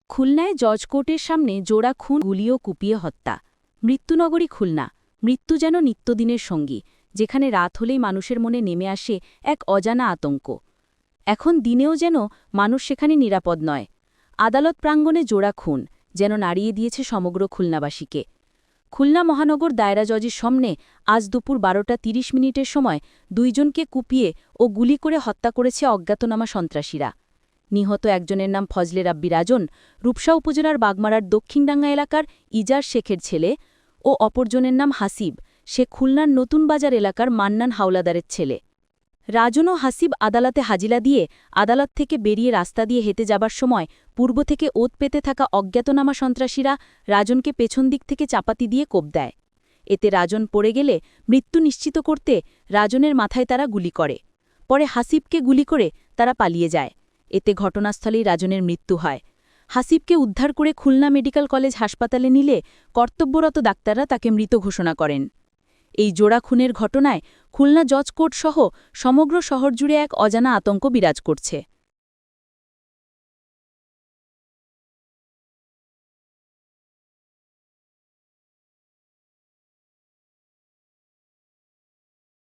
খুলনায় জজ কোর্টের সামনে জোড়া খুন গুলিও কুপিয়ে হত্যা। মৃত্যুনগরী খুলনা। মৃত্যু যেন নিত্যদিনের সঙ্গী, যেখানে রাত হলেই মানুষের মনে নেমে আসে এক অজানা আতঙ্ক। এখন দিনেও যেন মানুষ সেখানে নিরাপদ নয়। আদালত প্রাঙ্গণে জোড়া খুন যেন নাড়িয়ে দিয়েছে সমগ্র খুলনাবাসীকে। খুলনা মহানগর দায়রা জজের সামনে আজ দুপুর 12:30 সময় দুইজনকে কুপিয়ে ও গুলি করে হত্যা করেছে অজ্ঞাতনামা সন্ত্রাসীরা। নিহত একজনের নাম ফজলে রাব্বি রাজন, রূপসা উপজেলার বাগমারার দক্ষিণডাঙ্গা এলাকার ইজাজ শেখের ছেলে, ও অপরজনের নাম হাসিব, সে খুলনার নতুন বাজার এলাকার মান্নান হাওলাদারের ছেলে। রাজন ও হাসিব আদালতে হাজিরা দিয়ে আদালত থেকে বেরিয়ে রাস্তা দিয়ে হেঁটে যাবার সময় পূর্ব থেকে ওত পেতে থাকা অজ্ঞাতনামা সন্ত্রাসীরা রাজনকে পেছন দিক থেকে চাপাতি দিয়ে কোপ দেয়। এতে রাজন পড়ে গেলে মৃত্যু নিশ্চিত করতে রাজনের মাথায় তারা গুলি করে। পরে হাসিবকে গুলি করে তারা পালিয়ে যায়। এতে ঘটনাস্থলেই রাজনের মৃত্যু হয়। হাসিবকে উদ্ধার করে খুলনা মেডিকেল কলেজ হাসপাতালে নিলে কর্তব্যরত ডাক্তাররা তাকে মৃত ঘোষণা করেন। এই জোড়া খুনের ঘটনায় খুলনা জজ কোর্ট সহ সমগ্র শহর জুড়ে এক অজানা আতঙ্ক বিরাজ করছে।